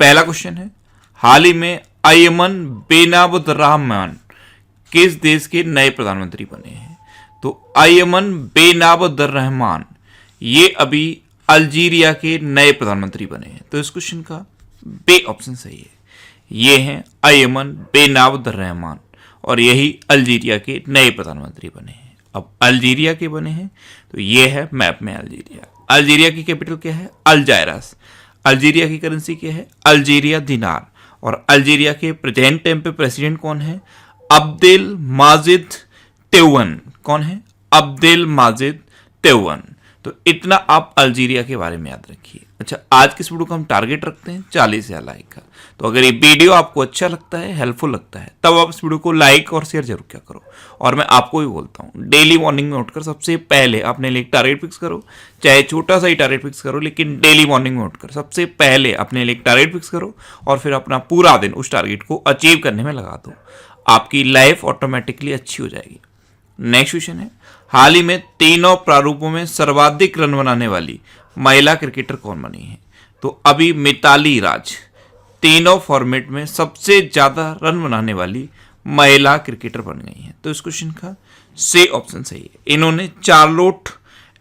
पहला क्वेश्चन है, हाल ही में अयमन बेनाबदुर्रहमान किस देश के नए प्रधानमंत्री बने हैं? तो अयमन बेनाबदुर्रहमान ये अभी अल्जीरिया के नए प्रधानमंत्री बने हैं। तो इस क्वेश्चन का बे ऑप्शन सही है। ये हैं अयमन बेनाबदुर्रहमान और यही अल्जीरिया के नए प्रधानमंत्री बने हैं। अब अल्जीरिया के बने हैं तो ये है मैप में अल्जीरिया। अल्जीरिया की कैपिटल क्या है? अल्जायरस। अल्जीरिया की करेंसी क्या है? अल्जीरिया दिनार। और अल्जीरिया के प्रेजेंट टाइम पे प्रेसिडेंट कौन है? अब्देल माजिद तेवन। कौन है? अब्देल माजिद तेवन। तो इतना आप अल्जीरिया के बारे में याद रखिए। अच्छा, आज की इस वीडियो का हम टारगेट रखते हैं 40,000 लाइक का। तो अगर ये वीडियो आपको अच्छा लगता है, हेल्पफुल लगता है, तब आप इस वीडियो को लाइक और शेयर जरूर क्या करो। और मैं आपको भी बोलता हूँ, डेली मॉर्निंग में उठकर सबसे पहले अपने लिए एक टारगेट फिक्स करो, चाहे छोटा सा ही टारगेट फिक्स करो, लेकिन डेली मॉर्निंग में उठकर सबसे पहले अपने लिए एक टारगेट फिक्स करो और फिर अपना पूरा दिन उस टारगेट को अचीव करने में लगा दो। आपकी लाइफ ऑटोमेटिकली अच्छी हो जाएगी। नेक्स्ट क्वेश्चन है, हाल ही में तीनों प्रारूपों में सर्वाधिक रन बनाने वाली महिला क्रिकेटर कौन बनी है? तो अभी मिताली राज तीनों फॉर्मेट में सबसे ज्यादा रन बनाने वाली महिला क्रिकेटर बन गई हैं। तो इस क्वेश्चन का सी ऑप्शन सही है। इन्होंने चार्लोट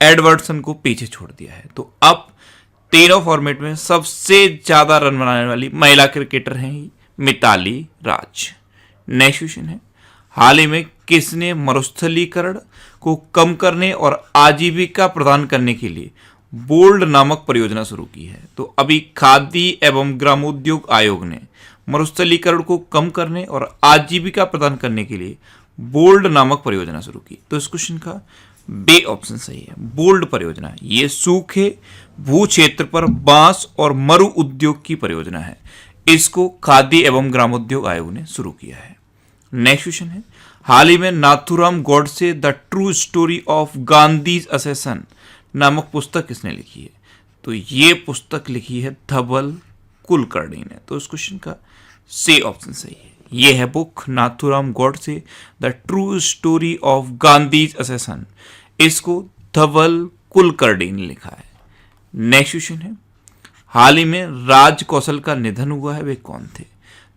एडवर्डसन को पीछे छोड़ दिया है। तो अब तीनों फॉर्मेट में सबसे ज्यादा रन बनाने वाली महिला क्रिकेटर हैं मिताली राज। नेक्स्ट क्वेश्चन है, हाल ही में किसने मरुस्थलीकरण को कम करने और आजीविका प्रदान करने के लिए बोल्ड नामक परियोजना शुरू की है? तो अभी खादी एवं ग्रामोद्योग आयोग ने मरुस्थलीकरण को कम करने और आजीविका प्रदान करने के लिए बोल्ड नामक परियोजना शुरू की। तो इस क्वेश्चन का बे ऑप्शन सही है। बोल्ड परियोजना ये सूखे भू क्षेत्र पर बांस और मरु उद्योग की परियोजना है। इसको खादी एवं ग्रामोद्योग आयोग ने शुरू किया है। नेक्स्ट क्वेश्चन है, हाल ही में Nathuram Godse the true story of Gandhi's assassin नामक पुस्तक किसने लिखी है? तो ये पुस्तक लिखी है धवल कुलकर्णी ने। तो इस क्वेश्चन का सी ऑप्शन सही है। ये है book Nathuram Godse the true story of Gandhi's assassin. इसको धवल कुलकर्णी ने लिखा है। नेक्स्ट क्वेश्चन है, हाल ही में राज कौशल का निधन हुआ है, वे कौन थे?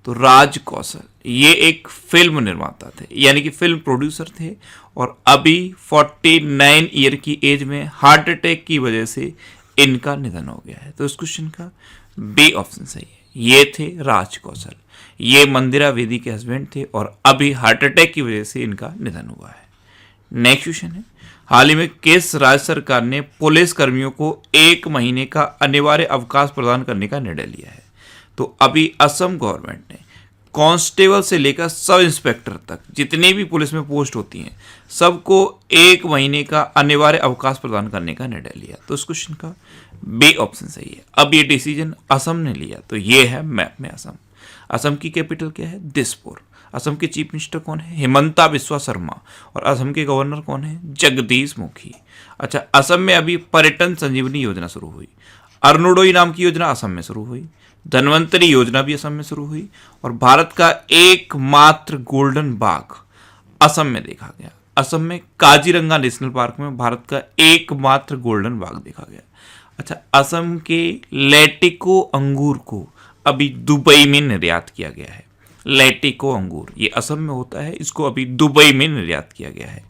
तो राज कौशल ये एक फिल्म निर्माता थे, यानी कि फिल्म प्रोड्यूसर थे और अभी 49 ईयर की एज में हार्ट अटैक की वजह से इनका निधन हो गया है। तो इस क्वेश्चन का बी ऑप्शन सही है। ये थे राज कौशल। ये मंदिरा वेदी के हस्बैंड थे और अभी हार्ट अटैक की वजह से इनका निधन हुआ है। नेक्स्ट क्वेश्चन है, हाल ही में किस राज्य सरकार ने पुलिस कर्मियों को 1 महीने का अनिवार्य अवकाश प्रदान करने का निर्णय लिया है? तो अभी असम गवर्नमेंट ने कांस्टेबल से लेकर सब इंस्पेक्टर तक जितने भी पुलिस में पोस्ट होती हैं सबको 1 महीने का अनिवार्य अवकाश प्रदान करने का निर्णय लिया। तो इस क्वेश्चन का बी ऑप्शन सही है। अब ये डिसीजन असम ने लिया। तो ये है मैप में असम। असम की कैपिटल क्या है? दिसपुर। असम के चीफ मिनिस्टर कौन है? हिमंता बिस्वा शर्मा। और असम के गवर्नर कौन है? जगदीश मुखी। अच्छा, असम में अभी पर्यटन संजीवनी योजना शुरू हुई। अरुणोदय नाम की योजना असम में शुरू हुई। धनवंतरी योजना भी असम में शुरू हुई और भारत का एकमात्र गोल्डन बाघ असम में देखा गया। असम में काजीरंगा नेशनल पार्क में भारत का एकमात्र गोल्डन बाघ देखा गया। अच्छा, असम के लेटिको अंगूर को अभी दुबई में निर्यात किया गया है। लेटिको अंगूर ये असम में होता है, इसको अभी दुबई में निर्यात किया गया है।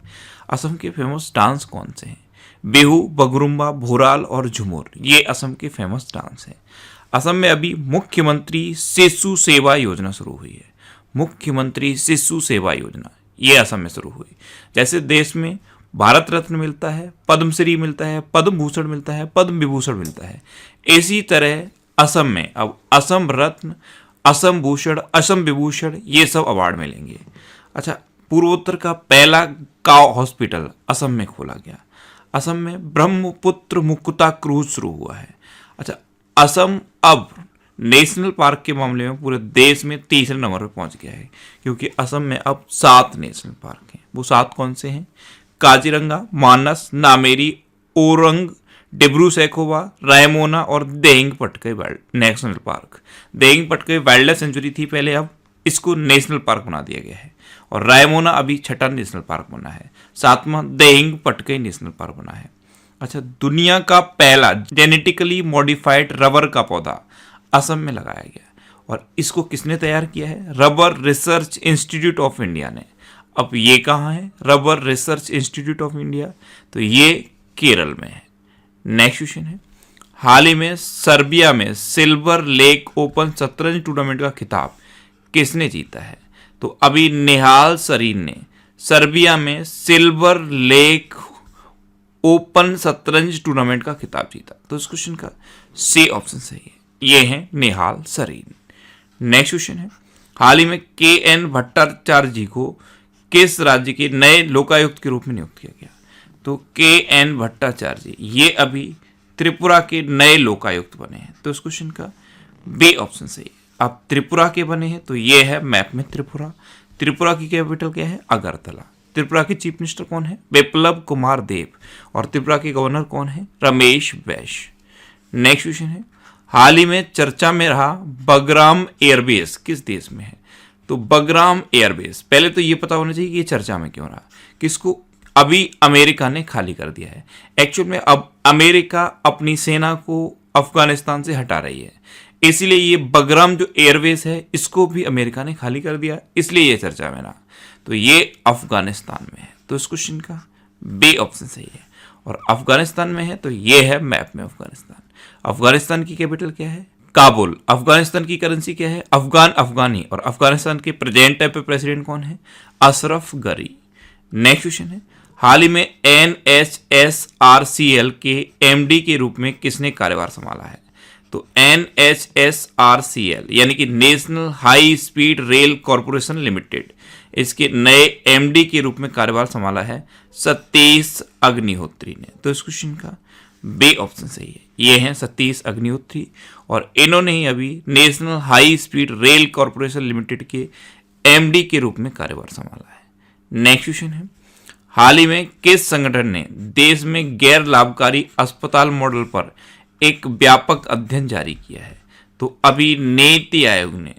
असम के फेमस डांस कौन से हैं? बिहू, बगरुम्बा, भोराल और झुमर ये असम के फेमस डांस हैं। असम में अभी मुख्यमंत्री शिशु सेवा योजना शुरू हुई है। मुख्यमंत्री शिशु सेवा योजना ये असम में शुरू हुई। जैसे देश में भारत रत्न मिलता है, पद्मश्री मिलता है, पद्म भूषण मिलता है, पद्म विभूषण मिलता है, इसी तरह असम में अब असम रत्न, असम भूषण, असम विभूषण ये सब अवार्ड मिलेंगे। अच्छा, पूर्वोत्तर का पहला काव हॉस्पिटल असम में खोला गया। असम में ब्रह्मपुत्र मुक्ता क्रूज शुरू हुआ है। अच्छा, असम अब नेशनल पार्क के मामले में पूरे देश में तीसरे नंबर पर पहुंच गया है, क्योंकि असम में अब 7 नेशनल पार्क हैं। वो 7 कौन से हैं? काजीरंगा, मानस, नामेरी, ओरंग, डिब्रू सैखोवा, रायमोना और देंग Patkai national park. देंग Patkai wild life sanctuary थी पहले, अब इसको नेशनल पार्क बना दिया गया है। और रायमोना अभी 6ठा नेशनल पार्क बना है। 7वां देंग पटकाई नेशनल पार्क बना है। अच्छा, दुनिया का पहला जेनेटिकली मॉडिफाइड रबर का पौधा असम में लगाया गया और इसको किसने तैयार किया है? Rubber research institute of India ने। अब ये कहाँ है rubber research institute of India? तो ये केरल में है। नेक्स्ट क्वेश्चन है, हाल ही में सर्बिया में सिल्वर लेक ओपन शतरंज टूर्नामेंट का खिताब किसने जीता है? तो अभी निहाल सरीन ने सर्बिया में सिल्वर लेक ओपन शतरंज टूर्नामेंट का खिताब जीता। तो इस क्वेश्चन का सी ऑप्शन सही है, ये है निहाल सरीन। नेक्स्ट क्वेश्चन है, हाल ही में के एन भट्टाचार्य जी को किस राज्य के नए लोकायुक्त के रूप में नियुक्त किया गया? तो के एन भट्टाचार्य जी ये अभी त्रिपुरा के नए लोकायुक्त बने हैं। तो इस क्वेश्चन का बी ऑप्शन सही है। अब त्रिपुरा के बने हैं तो ये है मैप में त्रिपुरा। त्रिपुरा की कैपिटल क्या है? अगरतला। त्रिपुरा के चीफ मिनिस्टर कौन है? बिप्लब कुमार देव। और त्रिपुरा के गवर्नर कौन है? रमेश बैस। नेक्स्ट क्वेश्चन है, हाल ही में चर्चा में रहा बगराम एयरबेस किस देश में है? तो बगराम एयरबेस, पहले तो ये पता होना चाहिए कि ये चर्चा में क्यों रहा, किसको? अभी अमेरिका ने खाली कर दिया है। एक्चुअल में अब अमेरिका अपनी सेना को अफगानिस्तान से हटा रही है, इसलिए ये बगराम जो एयरबेस है इसको भी अमेरिका ने खाली कर दिया, इसलिए ये चर्चा में रहा। तो ये अफगानिस्तान में है। तो इस क्वेश्चन का बी ऑप्शन सही है। और अफगानिस्तान में है तो ये है मैप में अफगानिस्तान। अफगानिस्तान की कैपिटल क्या है? काबुल। अफगानिस्तान की करेंसी क्या है? अफगान अफगानी। और अफगानिस्तान के प्रेजेंट टाइम पे प्रेसिडेंट कौन है? अशरफ गनी। नेक्स्ट क्वेश्चन है, हाल ही में NHSRCL के MD के रूप में किसने कार्यभार संभाला है? तो NHSRCL यानी कि national high speed rail corporation limited, इसके नए MD के रूप में कार्यभार संभाला है सतीश अग्निहोत्री ने। तो इस क्वेश्चन का बी ऑप्शन सही है, ये हैं सतीश अग्निहोत्री और इन्होंने ही अभी national high speed rail corporation limited के MD के रूप में कार्यभार संभाला है। नेक्स्ट क्वेश्चन है, हाल ही में किस संगठन ने देश में गैर लाभकारी अस्पताल मॉडल पर एक व्यापक अध्ययन जारी किया है? तो अभी नीति आयोग ने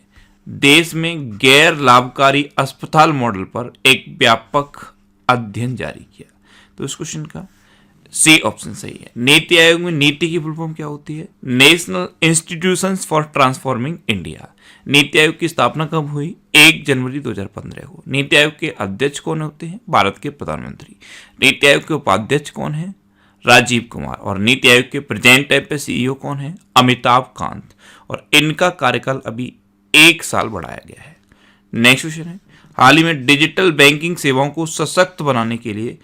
देश में गैर लाभकारी अस्पताल मॉडल पर एक व्यापक अध्ययन जारी किया। तो इस क्वेश्चन का सी ऑप्शन सही है। नीति आयोग में नीति की फुल फॉर्म क्या होती है? National institutions for transforming India. NITI Aayog की स्थापना कब हुई? 1 जनवरी 2015 को। नीति आयोग के अध्यक्ष कौन होते हैं? भारत के प्रधानमंत्री। नीति आयोग के उपाध्यक्ष कौन है? राजीव कुमार। और नीति आयोग के प्रेजेंट टाइम पे CEO कौन है? अमिताभ कांत। और इनका कार्यकाल अभी 1 साल बढ़ाया गया है। नेक्स्ट क्वेश्चन है, हाल ही में डिजिटल बैंकिंग सेवाओं को सशक्त बनाने के लिए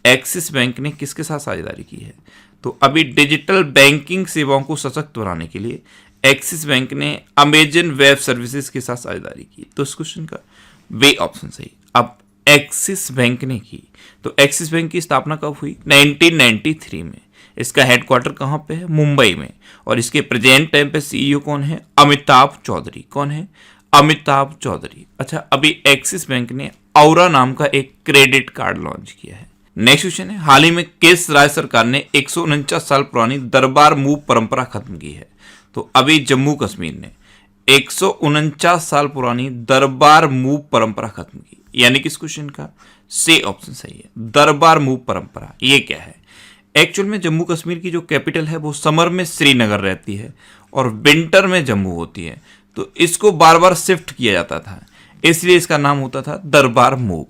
एक्सिस बैंक ने किसके साथ साझेदारी की है? तो अभी डिजिटल बैंकिंग सेवाओं को सशक्त बनाने के लिए एक्सिस बैंक ने अमेजन वेब सर्विसेज के साथ साझेदारी की। तो इस क्वेश्चन का बी ऑप्शन सही। अब एक्सिस बैंक ने की, तो एक्सिस बैंक की स्थापना कब हुई? 1993 में। इसका हेडक्वार्टर कहाँ पे है? मुंबई में। और इसके प्रेजेंट टाइम पे CEO कौन है? अमिताभ चौधरी। कौन है? अमिताभ चौधरी। अच्छा, अभी एक्सिस बैंक ने औरा नाम का एक क्रेडिट कार्ड लॉन्च किया है। नेक्स्ट क्वेश्चन है, हाल ही में किस राज्य सरकार ने 149 साल पुरानी दरबार मूव परंपरा खत्म की है? तो अभी जम्मू कश्मीर ने 149 साल पुरानी दरबार मूव परंपरा खत्म की, यानी कि इस क्वेश्चन का सी ऑप्शन सही है। दरबार मूव परंपरा ये क्या है? एक्चुअल में जम्मू कश्मीर की जो कैपिटल है वो समर में श्रीनगर रहती है और विंटर में जम्मू होती है, तो इसको बार बार शिफ्ट किया जाता था, इसलिए इसका नाम होता था दरबार मूव।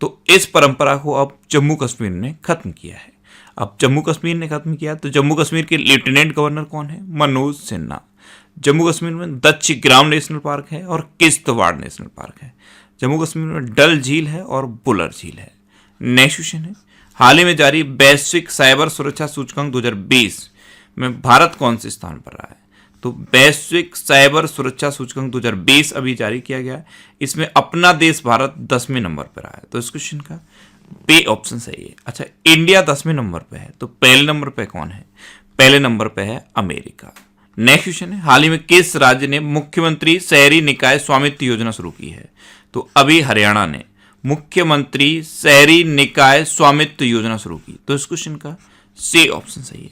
तो इस परंपरा को अब जम्मू कश्मीर ने खत्म किया है। अब जम्मू कश्मीर ने खत्म किया तो जम्मू कश्मीर के लेफ्टिनेंट गवर्नर कौन है? मनोज सिन्हा। जम्मू कश्मीर में दच्ची ग्राम नेशनल पार्क है और किश्तवाड़ नेशनल पार्क है। जम्मू कश्मीर में डल झील है और बुलर झील है। नेक्स्ट क्वेश्चन है, हाल ही में जारी वैश्विक साइबर सुरक्षा सूचकांक 2020 में भारत कौन से स्थान पर रहा है? तो वैश्विक साइबर सुरक्षा सूचकांक 2020 अभी जारी किया गया है, इसमें अपना देश भारत 10वें नंबर पर रहा है। तो इस क्वेश्चन का बी ऑप्शन सही है। अच्छा, इंडिया 10वें नंबर पे है, तो पहले नंबर पे कौन है? पहले नंबर पे है अमेरिका। नेक्स्ट क्वेश्चन है, हाल ही में किस राज्य ने मुख्यमंत्री शहरी निकाय स्वामित्व योजना शुरू की है? तो अभी हरियाणा ने मुख्यमंत्री शहरी निकाय स्वामित्व योजना शुरू की। तो इस क्वेश्चन का सी ऑप्शन सही है।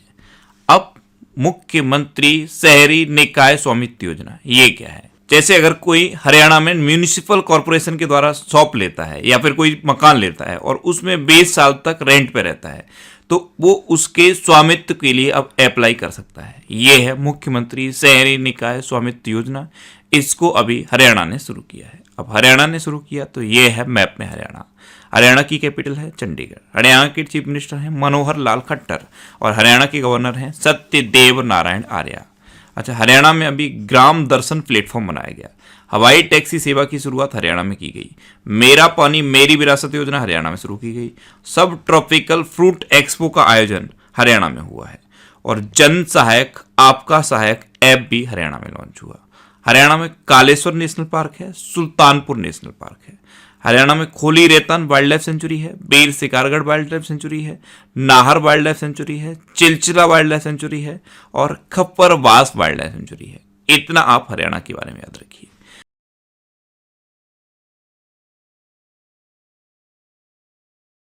अब मुख्यमंत्री शहरी निकाय स्वामित्व योजना ये क्या है? जैसे अगर कोई हरियाणा में म्यूनिसिपल कॉर्पोरेशन के द्वारा शॉप लेता है या फिर कोई मकान लेता है और उसमें 20 साल तक रेंट पे रहता है, तो वो उसके स्वामित्व के लिए अब अप्लाई कर सकता है। ये है मुख्यमंत्री शहरी निकाय स्वामित्व योजना। इसको अभी हरियाणा ने शुरू किया है। अब हरियाणा ने शुरू किया तो ये है मैप में हरियाणा। हरियाणा की कैपिटल है चंडीगढ़। हरियाणा के चीफ मिनिस्टर हैं मनोहर लाल खट्टर और हरियाणा के गवर्नर हैं सत्यदेव नारायण आर्य। अच्छा, हरियाणा में अभी ग्राम दर्शन प्लेटफॉर्म बनाया गया। हवाई टैक्सी सेवा की शुरुआत हरियाणा में की गई। मेरा पानी मेरी विरासत योजना हरियाणा में शुरू की गई। सब ट्रॉपिकल फ्रूट एक्सपो का आयोजन हरियाणा में हुआ है और जन सहायक आपका सहायक ऐप भी हरियाणा में लॉन्च हुआ। हरियाणा में कालेश्वर नेशनल पार्क है, सुल्तानपुर नेशनल पार्क है। हरियाणा में खोली रेतन वाइल्ड लाइफ सेंचुरी है, बेर शिकारगढ़ वाइल्ड लाइफ सेंचुरी है, नाहर वाइल्ड लाइफ सेंचुरी है, चिलचिला वाइल्ड लाइफ सेंचुरी है और खप्पर वास वाइल्ड लाइफ सेंचुरी है। इतना आप हरियाणा के बारे में याद रखिए।